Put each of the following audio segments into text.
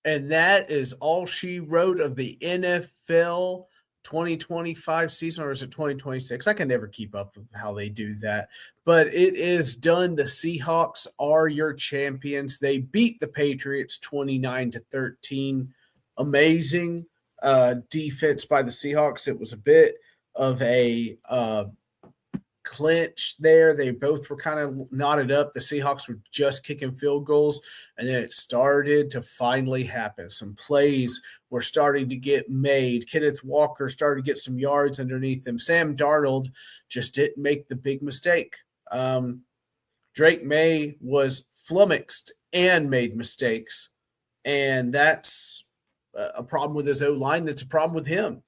And that is all she wrote of the NFL 2025 season, or is it 2026? I can never keep up with how they do that. But it is done. The Seahawks are your champions. They beat the Patriots 29-13. Amazing defense by the Seahawks. It was a bit of a clinch there. They both were kind of knotted up. The Seahawks were just kicking field goals, and then it started to finally happen. Some plays were starting to get made. Kenneth Walker started to get some yards underneath them. Sam Darnold just didn't make the big mistake. Drake May was flummoxed and made mistakes, and that's a problem with his O-line. That's a problem with him.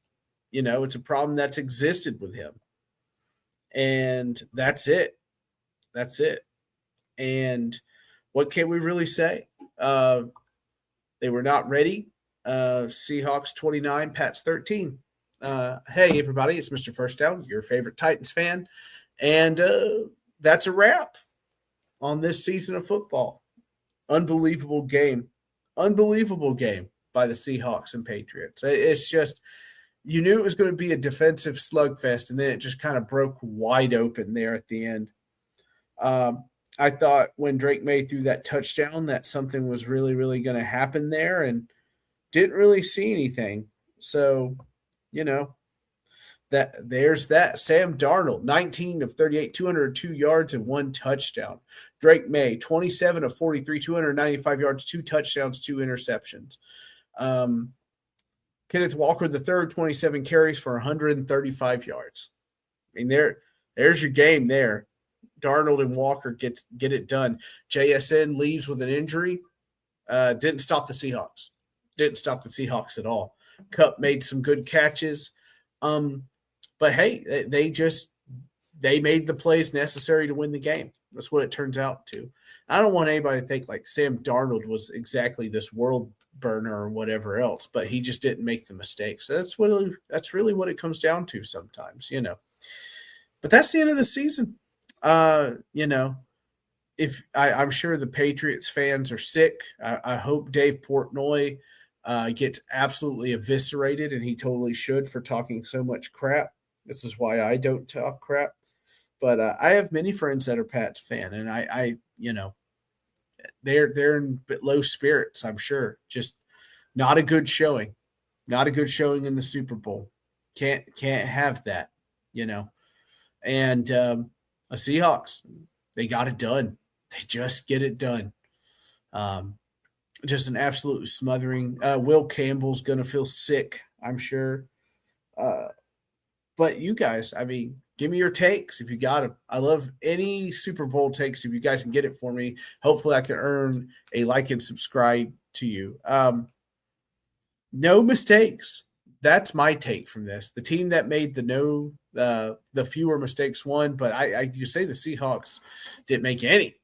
It's a problem that's existed with him. And that's it. That's it. And what can we really say? They were not ready. Seahawks 29, Pats 13. Hey, everybody, it's Mr. First Down, your favorite Titans fan. And that's a wrap on this season of football. Unbelievable game. Unbelievable game by the Seahawks and Patriots. It's just – you knew it was going to be a defensive slugfest, and then it just kind of broke wide open there at the end. I thought when Drake May threw that touchdown that something was really, really going to happen there, and didn't really see anything. So, there's that. Sam Darnold, 19 of 38, 202 yards and 1 touchdown. Drake May, 27 of 43, 295 yards, 2 touchdowns, 2 interceptions. Kenneth Walker, the third, 27 carries for 135 yards. I mean, there's your game there. Darnold and Walker get it done. JSN leaves with an injury. Didn't stop the Seahawks. Didn't stop the Seahawks at all. Kupp made some good catches. But hey, they made the plays necessary to win the game. That's what it turns out to. I don't want anybody to think like Sam Darnold was exactly this world burner or whatever else, but he just didn't make the mistakes. So that's really what it comes down to sometimes, But that's the end of the season. If I'm sure the Patriots fans are sick. I hope Dave Portnoy gets absolutely eviscerated, and he totally should for talking so much crap. This is why I don't talk crap. But I have many friends that are Pats fan, and I they're in low spirits, I'm sure. Just not a good showing. Not a good showing in the Super Bowl. Can't have that, And the Seahawks, they got it done. They just get it done. Just an absolute smothering. Will Campbell's going to feel sick, I'm sure. But you guys, give me your takes if you got them. I love any Super Bowl takes if you guys can get it for me. Hopefully I can earn a like and subscribe to you. No mistakes. That's my take from this. The team that made the fewer mistakes won, but you say the Seahawks didn't make any.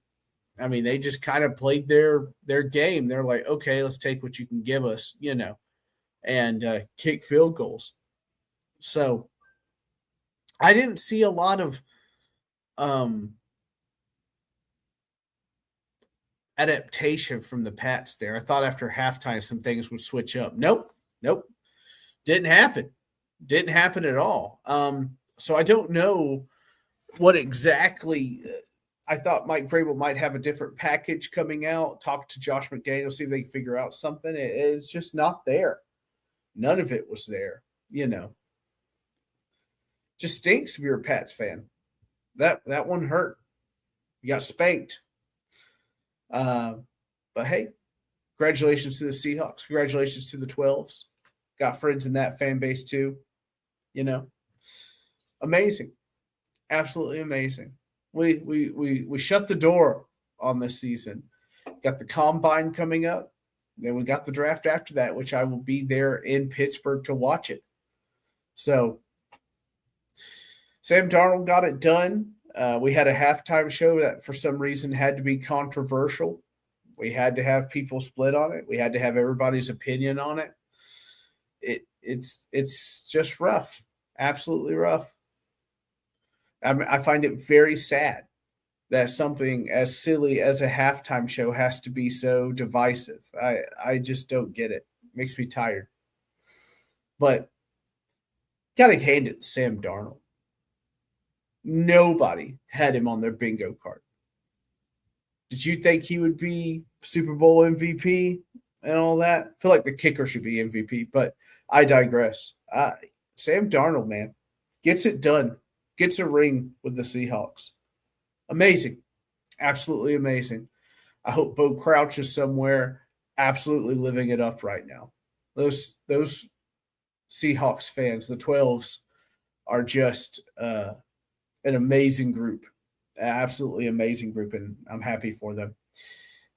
They just kind of played their game. They're like, okay, let's take what you can give us, and kick field goals. So I didn't see a lot of adaptation from the Pats there. I thought after halftime some things would switch up. Nope. Didn't happen. Didn't happen at all. So I don't know what exactly I thought Mike Vrabel might have a different package coming out. Talk to Josh McDaniels, see if they can figure out something. It's just not there. None of it was there, Just stinks if you're a Pats fan. That one hurt. You got spanked. But hey, congratulations to the Seahawks. Congratulations to the 12s. Got friends in that fan base too. Amazing. Absolutely amazing. We shut the door on this season. Got the combine coming up. Then we got the draft after that, which I will be there in Pittsburgh to watch it. So Sam Darnold got it done. We had a halftime show that for some reason had to be controversial. We had to have people split on it. We had to have everybody's opinion on it. It's just rough. Absolutely rough. I find it very sad. that something as silly as a halftime show has to be so divisive. I just don't get it. Makes me tired. But gotta hand it to Sam Darnold. Nobody had him on their bingo card. Did you think he would be Super Bowl MVP and all that? I feel like the kicker should be MVP, but I digress. Sam Darnold, man, gets it done. Gets a ring with the Seahawks. Amazing. Absolutely amazing. I hope Bo Crouch is somewhere absolutely living it up right now. Those Seahawks fans, the 12s, are just an amazing group, absolutely amazing group, and I'm happy for them.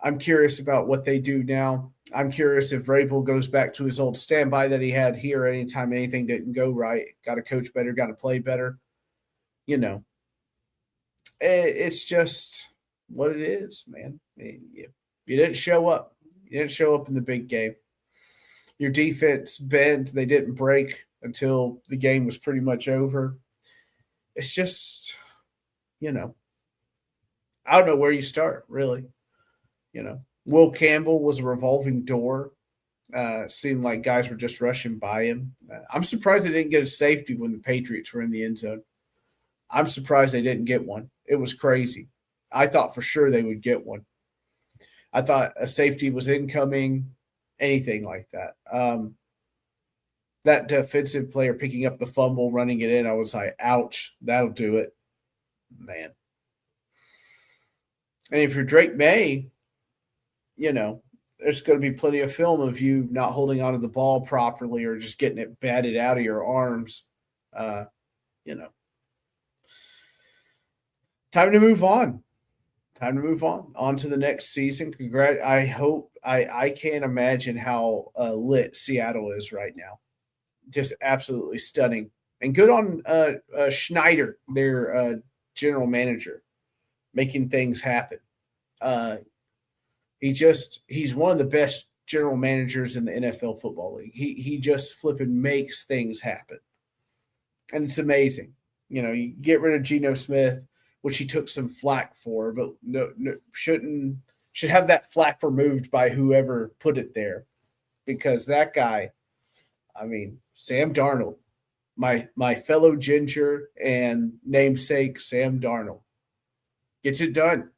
I'm curious about what they do now. I'm curious if Vrabel goes back to his old standby that he had here anytime anything didn't go right. Got to coach better, got to play better. You know, it's just what it is, man. You didn't show up. You didn't show up in the big game. Your defense bent. They didn't break until the game was pretty much over. It's just, I don't know where you start, really. Will Campbell was a revolving door. Seemed like guys were just rushing by him. I'm surprised they didn't get a safety when the Patriots were in the end zone. I'm surprised they didn't get one. It was crazy. I thought for sure they would get one. I thought a safety was incoming, anything like that. That defensive player picking up the fumble, running it in, I was like, ouch, that'll do it. Man. And if you're Drake May, there's going to be plenty of film of you not holding onto the ball properly or just getting it batted out of your arms. Time to move on. On to the next season. I can't imagine how lit Seattle is right now. Just absolutely stunning. And good on Schneider, their general manager, making things happen. He's one of the best general managers in the NFL football league. He just flipping makes things happen. And it's amazing. You get rid of Geno Smith, which he took some flack for, but should have that flack removed by whoever put it there. Because that guy, Sam Darnold, my fellow Ginger and namesake Sam Darnold, gets it done.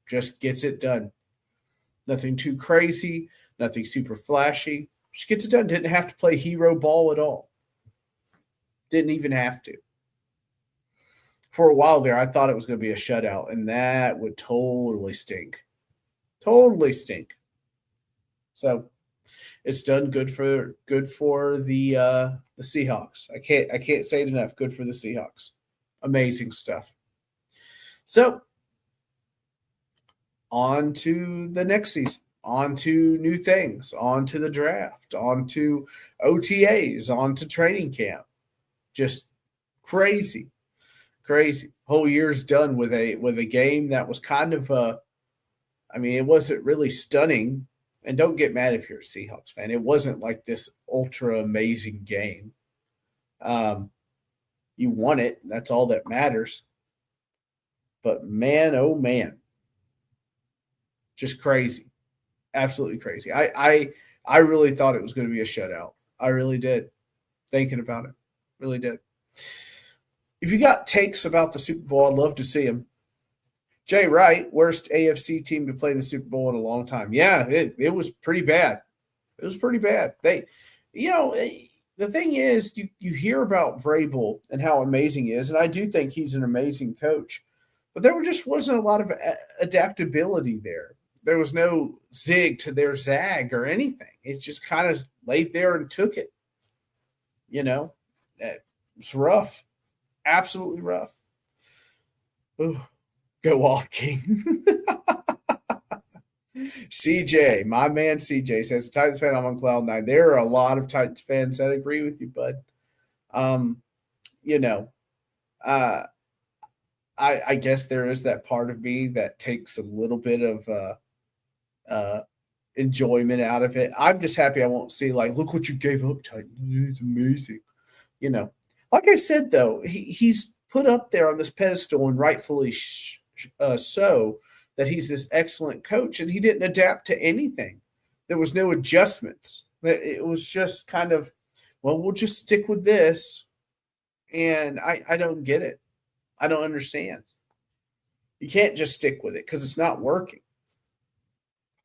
Just gets it done. Nothing too crazy, nothing super flashy. Just gets it done. Didn't have to play hero ball at all. Didn't even have to. For a while there, I thought it was going to be a shutout, and that would totally stink. Totally stink. So it's done good for the Seahawks. I can't say it enough. Good for the Seahawks. Amazing stuff. So on to the next season, on to new things, on to the draft, on to OTAs, on to training camp. Just crazy. Whole year's done with a game that was kind of it wasn't really stunning. And don't get mad if you're a Seahawks fan. It wasn't like this ultra amazing game. You won it. That's all that matters. But man, oh man. Just crazy. Absolutely crazy. I really thought it was going to be a shutout. I really did. Thinking about it. Really did. If you got takes about the Super Bowl, I'd love to see them. Jay Wright, worst AFC team to play in the Super Bowl in a long time. Yeah, it was pretty bad. It was pretty bad. The thing is, you hear about Vrabel and how amazing he is, and I do think he's an amazing coach. But there just wasn't a lot of adaptability there. There was no zig to their zag or anything. It just kind of laid there and took it. It's rough. Absolutely rough. Ooh, go off, King. CJ, my man CJ says, Titans fan, I'm on cloud nine. There are a lot of Titans fans that agree with you, bud. I guess there is that part of me that takes a little bit of enjoyment out of it. I'm just happy I won't see, look what you gave up, Titans. It's amazing. Like I said, though, he's put up there on this pedestal and rightfully so that he's this excellent coach, and he didn't adapt to anything. There was no adjustments. It was just kind of, well, we'll just stick with this. And I don't get it. I don't understand. You can't just stick with it because it's not working.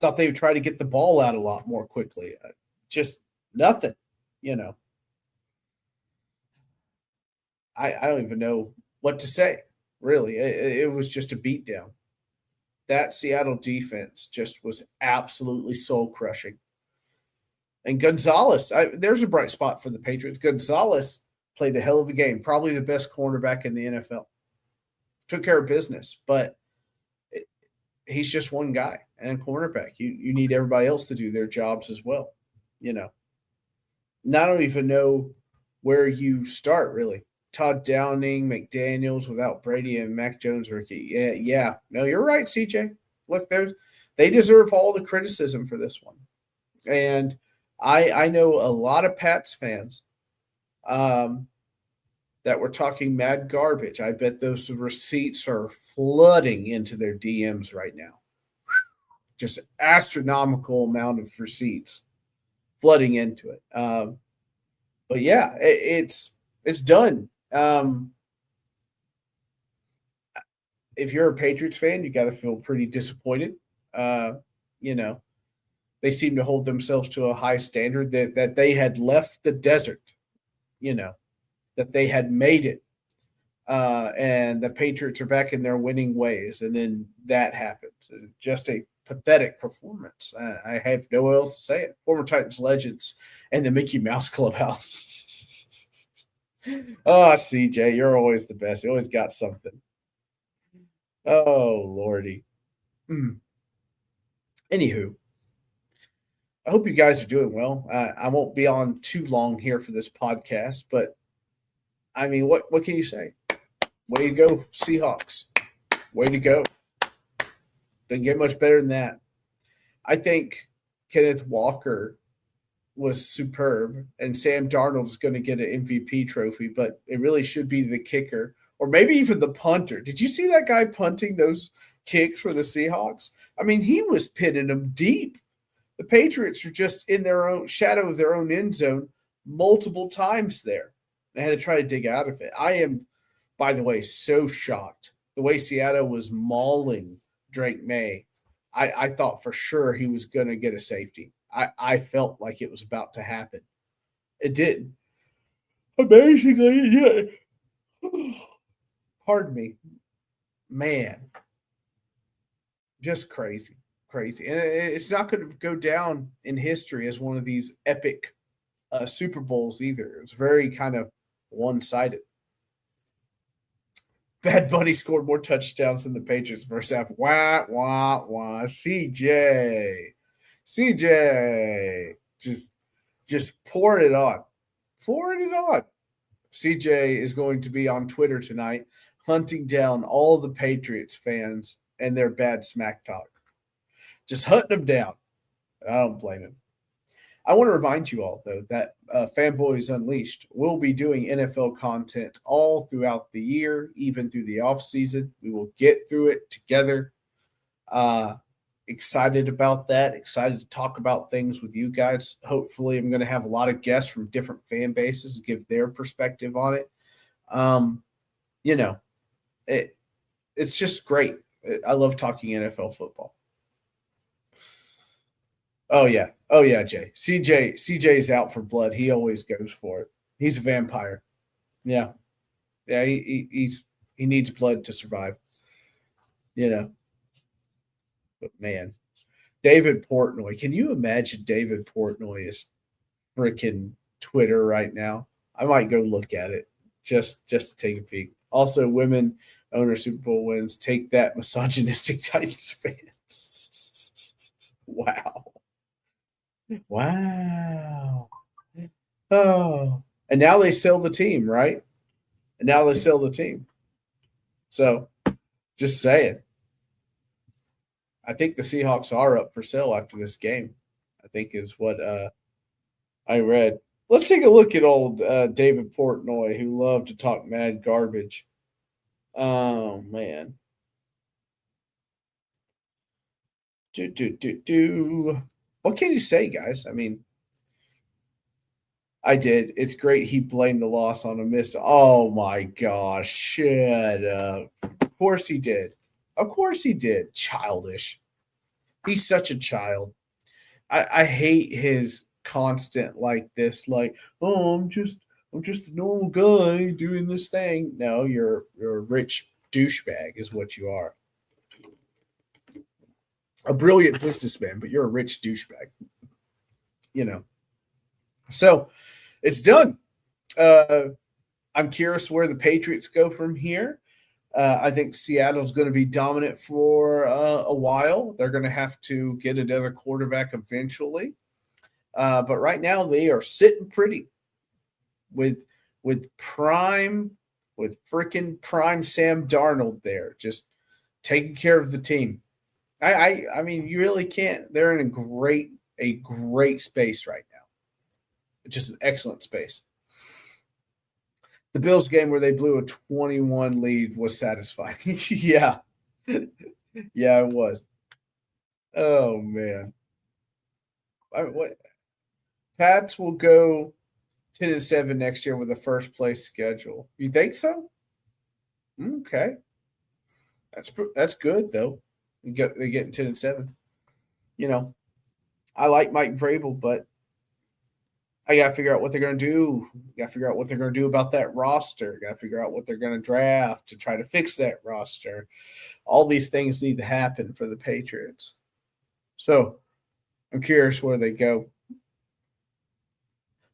Thought they would try to get the ball out a lot more quickly. Just nothing, you know. I don't even know what to say, really. It was just a beatdown. That Seattle defense just was absolutely soul crushing. And Gonzalez, there's a bright spot for the Patriots. Gonzalez played a hell of a game, probably the best cornerback in the NFL. Took care of business, but he's just one guy and cornerback. You need everybody else to do their jobs as well, you know. And I don't even know where you start, really. Todd Downing, McDaniels without Brady, and Mac Jones rookie. Yeah. No, you're right, CJ. Look, they deserve all the criticism for this one. And I know a lot of Pats fans that were talking mad garbage. I bet those receipts are flooding into their DMs right now. Just astronomical amount of receipts flooding into it. But yeah, it's done. If you're a Patriots fan, you got to feel pretty disappointed. You know, they seem to hold themselves to a high standard that they had left the desert, you know, that they had made it. And the Patriots are back in their winning ways. And then that happened. Just a pathetic performance. I have no else to say it. Former Titans legends and the Mickey Mouse Clubhouse. Oh, CJ, you're always the best. You always got something. Oh, Lordy. Anywho, I hope you guys are doing well. I won't be on too long here for this podcast, but I mean, what can you say? Way to go, Seahawks. Way to go. Doesn't get much better than that. I think Kenneth Walker was superb, and Sam Darnold is going to get an MVP trophy, but it really should be the kicker or maybe even the punter. Did you see that guy punting those kicks for the Seahawks? I mean, he was pinning them deep. The Patriots were just in their own shadow of their own end zone multiple times there. They had to try to dig out of it. I am, by the way, so shocked. The way Seattle was mauling Drake May, I thought for sure he was going to get a safety. I felt like it was about to happen. It didn't. Amazingly, yeah. Pardon me. Man. Just crazy. Crazy. And it's not going to go down in history as one of these epic Super Bowls either. It was very kind of one-sided. Bad Bunny scored more touchdowns than the Patriots first half. Wah, wah, wah. CJ. Just pouring it on. Pouring it on. CJ is going to be on Twitter tonight hunting down all the Patriots fans and their bad smack talk. Just hunting them down. I don't blame him. I want to remind you all, though, that Fanboys Unleashed will be doing NFL content all throughout the year, even through the offseason. We will get through it together. Excited about that. Excited to talk about things with you guys. Hopefully, I'm going to have a lot of guests from different fan bases give their perspective on it. You know, it's just great. I love talking NFL football. Oh yeah, Jay. CJ's out for blood. He always goes for it. He's a vampire. Yeah. He needs blood to survive. You know. But man, David Portnoy. Can you imagine David Portnoy's freaking Twitter right now? I might go look at it just to take a peek. Also, women owner Super Bowl wins. Take that, misogynistic Titans fans. Wow. Wow. Oh. And now they sell the team, right? So, just saying. I think the Seahawks are up for sale after this game, I think is what I read. Let's take a look at old David Portnoy, who loved to talk mad garbage. Oh, man. What can you say, guys? I mean, I did. It's great he blamed the loss on a missed. Oh my gosh, shut up. Of course he did. Of course he did. Childish. He's such a child. I hate his constant like this, like, oh, I'm just a normal guy doing this thing. No, you're a rich douchebag, is what you are. A brilliant businessman, but you're a rich douchebag. You know. So it's done. Uh, I'm curious where the Patriots go from here. I think Seattle's going to be dominant for a while. They're going to have to get another quarterback eventually. But right now they are sitting pretty with prime with freaking prime Sam Darnold there, just taking care of the team. I mean, you really can't. They're in a great space right now. Just an excellent space. The Bills game where they blew a 21 lead was satisfying. Yeah. Yeah, it was. Oh man. What Pats will go 10-7 next year with a first place schedule. You think so? Okay. That's good though. They get 10-7. You know, I like Mike Vrabel, but I got to figure out what they're going to do. Got to figure out what they're going to do about that roster. Got to figure out what they're going to draft to try to fix that roster. All these things need to happen for the Patriots. So I'm curious where they go.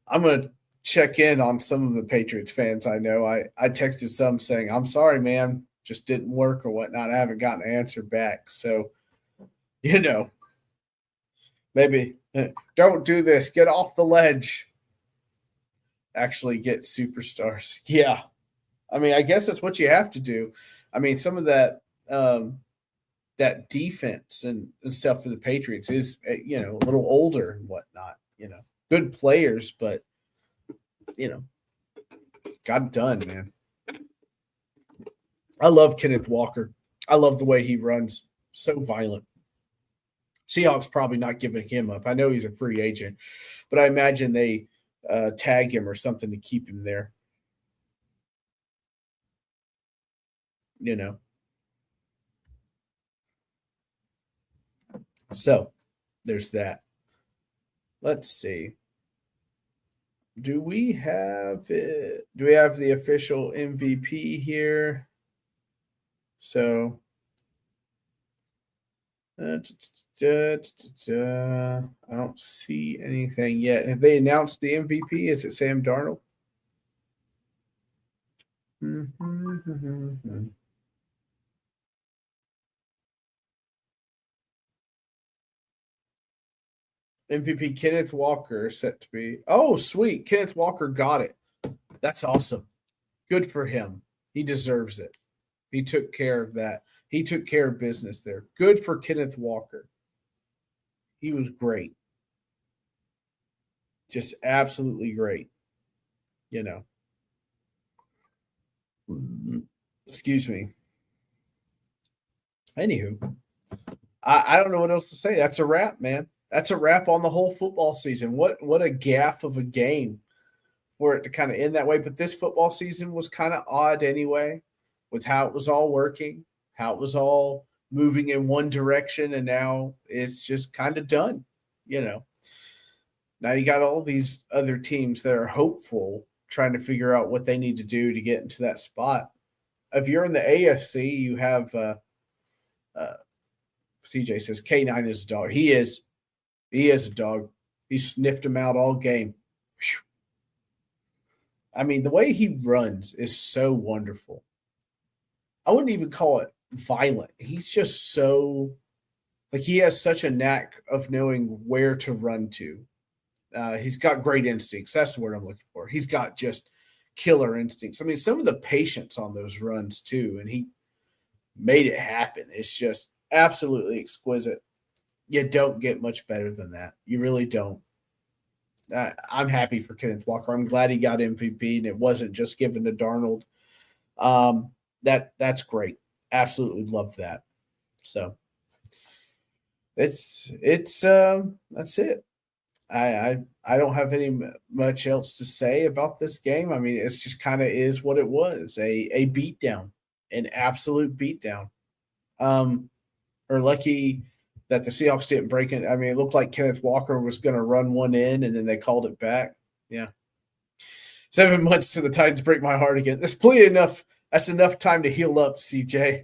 I'm going to check in on some of the Patriots fans I know. I texted some saying, I'm sorry, man, just didn't work or whatnot. I haven't gotten an answer back. So, maybe don't do this. Get off the ledge. Actually get superstars. Yeah. I mean, I guess that's what you have to do. I mean, some of that that defense and stuff for the Patriots is, a little older and whatnot, good players, but, got it done, man. I love Kenneth Walker. I love the way he runs. So violent. Seahawks probably not giving him up. I know he's a free agent, but I imagine they tag him or something to keep him there. So there's that. Let's see. Do we have it? Do we have the official MVP here? So I don't see anything yet. Have they announced the MVP? Is it Sam Darnold? MVP Kenneth Walker set to be. Oh, sweet. Kenneth Walker got it. That's awesome. Good for him. He deserves it. He took care of that. He took care of business there. Good for Kenneth Walker. He was great. Just absolutely great. Excuse me. Anywho, I don't know what else to say. That's a wrap, man. That's a wrap on the whole football season. What a gaff of a game for it to kind of end that way. But this football season was kind of odd anyway, with how it was all working, how it was all moving in one direction, and now it's just kind of done. Now you got all these other teams that are hopeful, trying to figure out what they need to do to get into that spot. If you're in the AFC, you have CJ says K9 is a dog. He is a dog. He sniffed him out all game. Whew. I mean, the way he runs is so wonderful. I wouldn't even call it violent. He's just so, like, he has such a knack of knowing where to run to. He's got great instincts. That's the word I'm looking for. He's got just killer instincts. I mean, some of the patience on those runs too, and he made it happen. It's just absolutely exquisite. You don't get much better than that. You really don't. I'm happy for Kenneth Walker. I'm glad he got MVP and it wasn't just given to Darnold. That's great. Absolutely love that. So That's it. I don't have any much else to say about this game. I mean, it's just kind of is what it was, a beatdown, an absolute beatdown. Or lucky that the Seahawks didn't break it. I mean, it looked like Kenneth Walker was going to run one in, and then they called it back. Yeah. 7 months to the Titans break my heart again. That's plenty enough. That's enough time to heal up, CJ.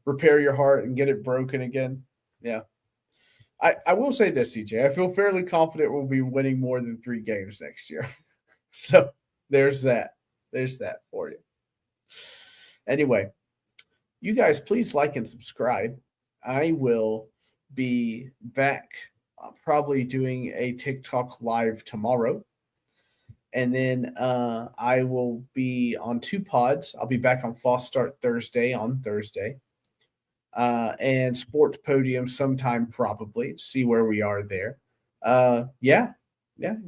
Repair your heart and get it broken again. Yeah. I will say this, CJ. I feel fairly confident we'll be winning more than 3 games next year. So there's that. There's that for you. Anyway, you guys please like and subscribe. I will be back probably doing a TikTok live tomorrow. And then I will be on 2 pods. I'll be back on False Start Thursday on Thursday. And Sports Podium sometime probably to see where we are there. Yeah,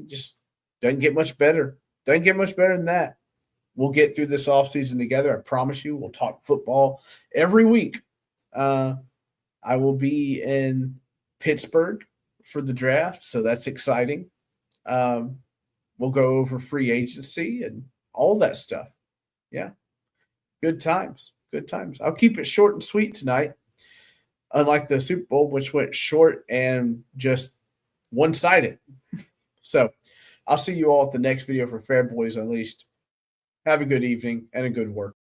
just doesn't get much better. Doesn't get much better than that. We'll get through this offseason together. I promise you. We'll talk football every week. I will be in Pittsburgh for the draft, so that's exciting. We'll go over free agency and all that stuff. Yeah, good times. Good times. I'll keep it short and sweet tonight, unlike the Super Bowl, which went short and just one-sided. So I'll see you all at the next video for FANBOYS Unleashed. Have a good evening and a good work.